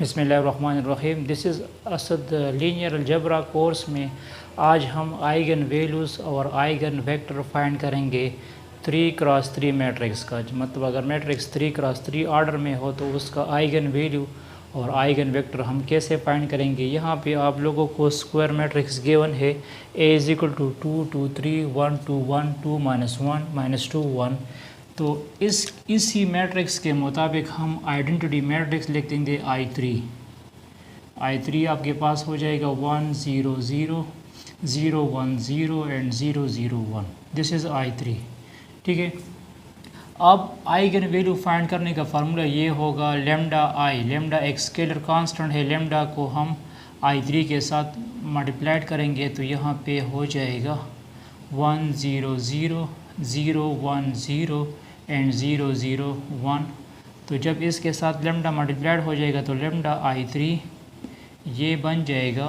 बिस्मिल्लाहिर्रहमानिर्रहीम। This is Asad linear algebra course में आज हम आइगन वैल्यूज़ और आइगन वेक्टर फाइंड करेंगे 3x3 मैट्रिक्स का। मतलब अगर मैट्रिक्स 3x3 ऑर्डर में हो तो उसका आइगन वैल्यू और आइगन वेक्टर हम कैसे फाइंड करेंगे। यहाँ पे आप लोगों को स्क्वायर मैट्रिक्स गिवन है A = 2 2 3 1 2 1 2 -1 -2 1। तो इसी मैट्रिक्स के मुताबिक हम आइडेंटिटी मैट्रिक्स लिख देंगे I3 आपके पास हो जाएगा 1 0 0 0 1 0 एंड 0 0 1। This is I3। ठीक है, अब आइगन वैल्यू फाइंड करने का फार्मूला ये होगा लेमडा आई। लेमडा एक स्केलर कांस्टेंट है, लेमडा को हम I3 के साथ मल्टीप्लाइड करेंगे तो यहाँ पे हो जाएगा 1 0 0 0 1 0 एंड 0 0 1। तो जब इसके साथ लेमडा मल्टीप्लाइड हो जाएगा तो लेमडा I3 ये बन जाएगा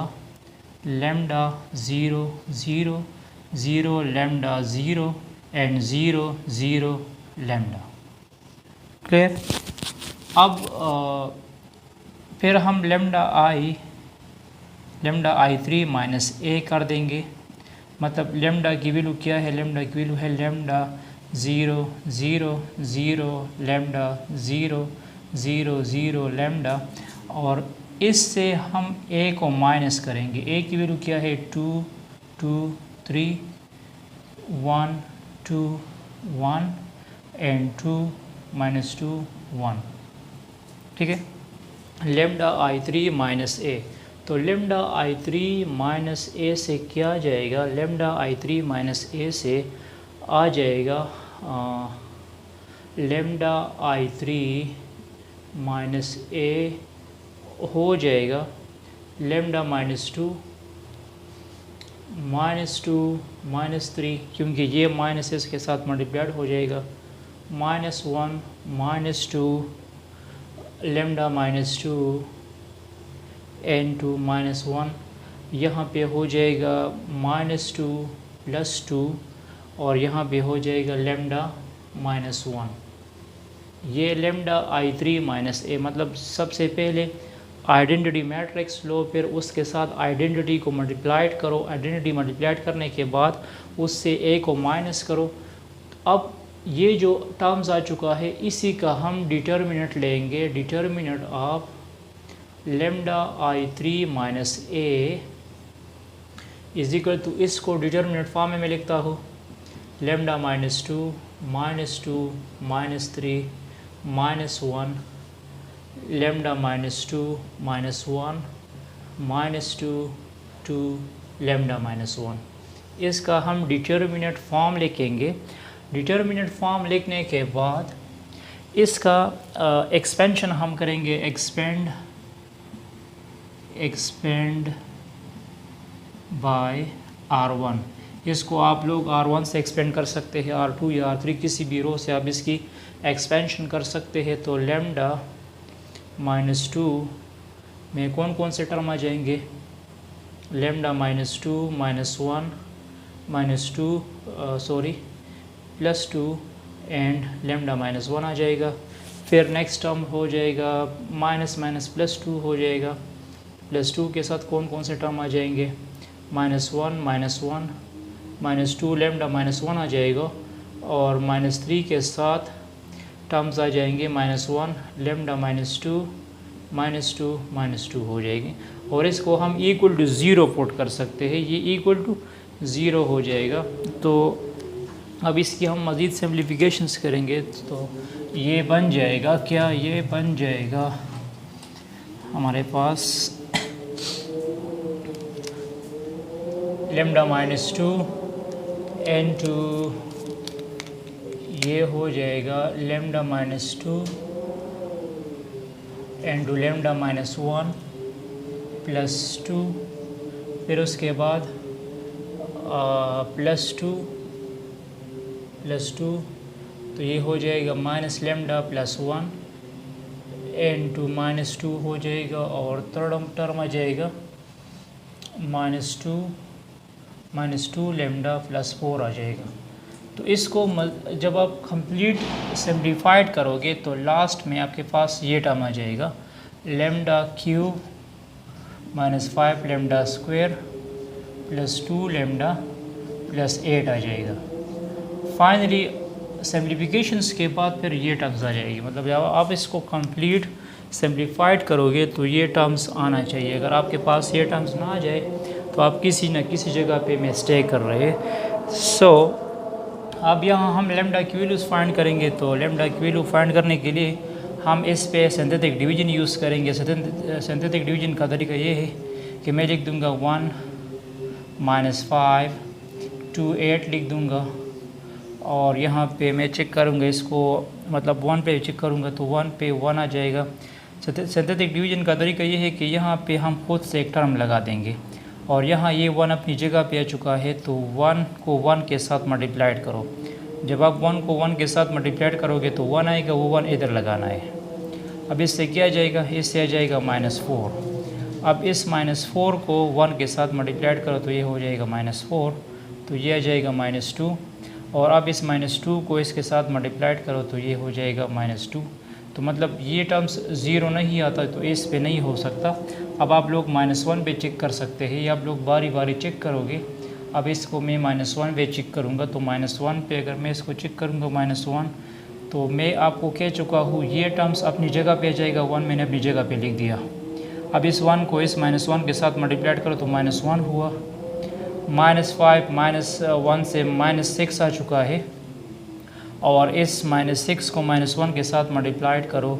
lambda 0 0 0 lambda 0 and 0 0 lambda. Clear. अब फिर हम लेमडा I3 माइनस A कर देंगे। मतलब लेमडा की वैल्यू क्या है, लेमडा की वैल्यू है लेमडा 0 0 0 लेमडा 0 0 0 लेमडा। और इससे हम A को माइनस करेंगे। A की वैल्यू क्या है 2 2 3 1 2 1 एंड 2 -2 1। ठीक है, लेमडा I3 माइनस A। तो लेमडा I3 माइनस A से क्या आ जाएगा, लेमडा I3 माइनस A से आ जाएगा लेमडा I3 माइनस A हो जाएगा लेमडा -2 -3, क्योंकि ये माइनस इसके साथ मल्टीप्लाइड हो जाएगा -1 -2 लेमडा -2 n2 -1। यहाँ पे हो जाएगा -2 +2 और यहाँ पे हो जाएगा लेमडा -1। ये लेमडा I3 माइनस A। मतलब सबसे पहले आइडेंटिटी मैट्रिक्स लो, फिर उसके साथ आइडेंटिटी को मल्टीप्लाइड करो। आइडेंटिटी मल्टीप्लाइड करने के बाद उससे A को माइनस करो। अब ये जो टर्म्स आ चुका है इसी का हम डिटर्मिनेंट लेंगे। Determinant of lambda I3 minus A is equal to, इसको डिटर्मिनेंट फॉर्म में मैं लिखता हूँ लेमडा -2 -2 -3 -1 लेमडा -2 -1 -2 2 लेमडा -1। इसका हम डिटर्मिनेंट फॉर्म लिखेंगे। डिटर्मिनेंट फॉर्म लिखने के बाद इसका एक्सपेंशन हम करेंगे, एक्सपेंड बाय R1। इसको आप लोग R1 से एक्सपेंड कर सकते हैं, R2 या R3 किसी भी रो से आप इसकी एक्सपेंशन कर सकते हैं। तो लेमडा -2 में कौन कौन से टर्म आ जाएंगे, लेमडा -2 -1 +2 एंड लेमडा -1 आ जाएगा। फिर नेक्स्ट टर्म हो जाएगा माइनस +2 हो जाएगा। +2 के साथ कौन कौन से टर्म आ जाएंगे, -1 -2 लेमडा -1 आ जाएगा। और -3 के साथ टर्म्स आ जाएंगे -1 लेमडा -2 -2 हो जाएगी। और इसको हम इक्वल टू 0 पुट कर सकते हैं, ये इक्वल टू 0 हो जाएगा। तो अब इसकी हम मज़ीद सिम्प्लिफिकेशंस करेंगे तो ये बन जाएगा क्या, ये बन जाएगा हमारे पास लेमडा -2 n2, ये हो जाएगा लेमडा -2 n2 लेमडा -1 +2। फिर उसके बाद +2 तो ये हो जाएगा माइनस लेमडा +1 n2 -2 हो जाएगा। और थर्ड टर्म आ जाएगा -2 लेमडा +4 आ जाएगा। तो इसको जब आप कंप्लीट सिम्प्लीफाइड करोगे तो लास्ट में आपके पास ये टर्म आ जाएगा lambda cube minus 5 lambda square plus 2 lambda plus 8 आ जाएगा। फाइनली सिम्प्लिफिकेशंस के बाद फिर ये टर्म्स आ जाएगी, मतलब जब आप इसको कंप्लीट सिम्प्लीफाइड करोगे तो ये टर्म्स आना चाहिए। अगर आपके पास ये टर्म्स ना आ जाए तो आप किसी न किसी जगह पे मिस्टेक कर रहे हैं। सो अब यहाँ हम लेमडा की वैल्यूज़ फाइंड करेंगे, तो लेमडा की वैल्यू फाइंड करने के लिए हम इस पे सिंथेटिक डिवीजन यूज़ करेंगे। सिंथेटिक डिवीजन का तरीका ये है कि मैं लिख दूँगा 1 माइनस 5 2 8 लिख दूँगा, और यहाँ पे मैं चेक करूँगा इसको, मतलब 1 पे चेक करूँगा तो 1 पे 1 आ जाएगा। सिंथेटिक डिवीजन का तरीका ये है कि यहाँ पे हम खुद से एक टर्म लगा देंगे, और यहाँ ये 1 अपनी जगह पे आ चुका है, तो 1 को 1 के साथ मल्टीप्लाइड करो। जब आप 1 को 1 के साथ मल्टीप्लाइड करोगे तो 1 आएगा, वो 1 इधर लगाना है। अब इससे क्या आ जाएगा, इससे आ जाएगा -4। अब इस -4 को 1 के साथ मल्टीप्लाइड करो तो ये हो जाएगा -4, तो ये आ जाएगा -2। और अब इस -2 को इसके साथ मल्टीप्लाइड करो तो ये हो जाएगा -2। तो मतलब ये टर्म्स ज़ीरो नहीं आता, तो इस पे नहीं हो सकता। अब आप लोग -1 पे चेक कर सकते हैं, या आप लोग बारी बारी चेक करोगे। अब इसको मैं -1 पे चेक करूँगा, तो -1 पे अगर मैं इसको चेक करूँगा -1, तो मैं आपको कह चुका हूँ ये टर्म्स अपनी जगह पे आ जाएगा। 1 मैंने अपनी जगह पे लिख दिया। अब इस 1 को इस -1 के साथ मल्टीप्लाइड करो तो -1 हुआ। -5 -1 से -6 आ चुका है, और इस -6 को -1 के साथ मल्टीप्लाइड करो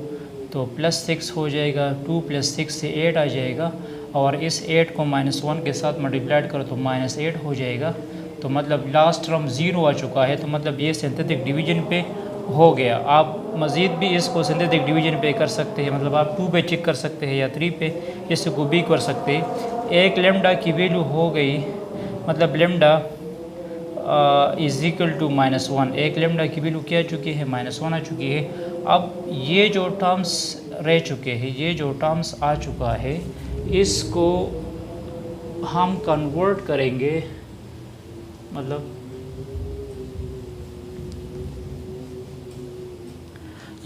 तो +6 हो जाएगा। 2 + 6 से 8 आ जाएगा, और इस 8 को -1 के साथ मल्टीप्लाइड करो तो -8 हो जाएगा। तो मतलब लास्ट टर्म 0 आ चुका है, तो मतलब ये सिंथेटिक डिवीजन पे हो गया। आप मज़ीद भी इसको सिंथेटिक डिवीजन पे कर सकते हैं, मतलब आप 2 पे चेक कर सकते हैं या 3 पे, इसको भी कर सकते हैं। एक लेमडा की वैल्यू हो गई, मतलब लेमडा इज़ इक्वल टू -1। एक लेमडा की वैल्यू क्या आ चुकी है, -1 आ चुकी है। अब ये जो टर्म्स रह चुके हैं, ये जो टर्म्स आ चुका है, इसको हम कन्वर्ट करेंगे, मतलब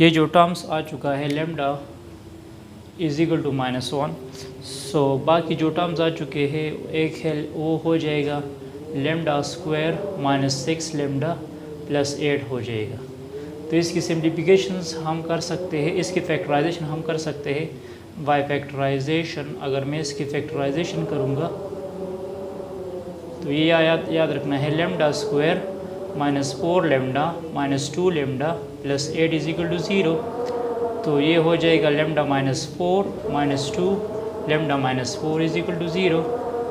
ये जो टर्म्स आ चुका है लेमडा इज़ इक्वल टू -1। सो बाकी जो टर्म्स आ चुके हैं, एक है वो हो जाएगा लेमडा स्क्वायर -6 लेमडा प्लस 8 हो जाएगा। तो इसकी सिम्प्लिफिकेशंस हम कर सकते हैं, इसकी फैक्टराइजेशन हम कर सकते हैं बाय फैक्टराइजेशन। अगर मैं इसकी फैक्टराइजेशन करूँगा तो ये याद रखना है, lambda square -4 lambda -2 lambda plus 8 is equal to 0। तो ये हो जाएगा lambda -4 -2 lambda -4 is equal to 0।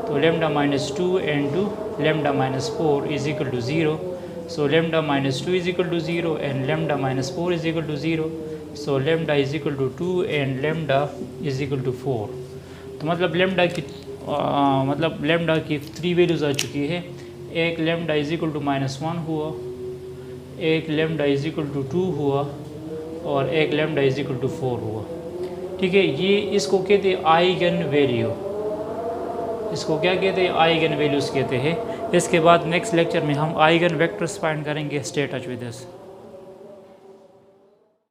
तो lambda -2 and 2 lambda -4 is equal to 0। So lambda -2 is equal to 0 and lambda -4 is equal to 0। So lambda is equal to 2 and lambda is equal to 4। तो मतलब lambda की 3 values आ चुकी है। एक lambda is equal to -1 हुआ, एक lambda is equal to 2 हुआ, और एक लेमडा इज इक्वल टू 4 हुआ। ठीक है, ये इसको कहते हैं आइगन वैल्यू। इसको क्या कहते हैं, आइगन वैल्यूज़ कहते हैं। इसके बाद नेक्स्ट लेक्चर में हम आइगन वेक्टर्स फाइंड करेंगे। Stay touch with us.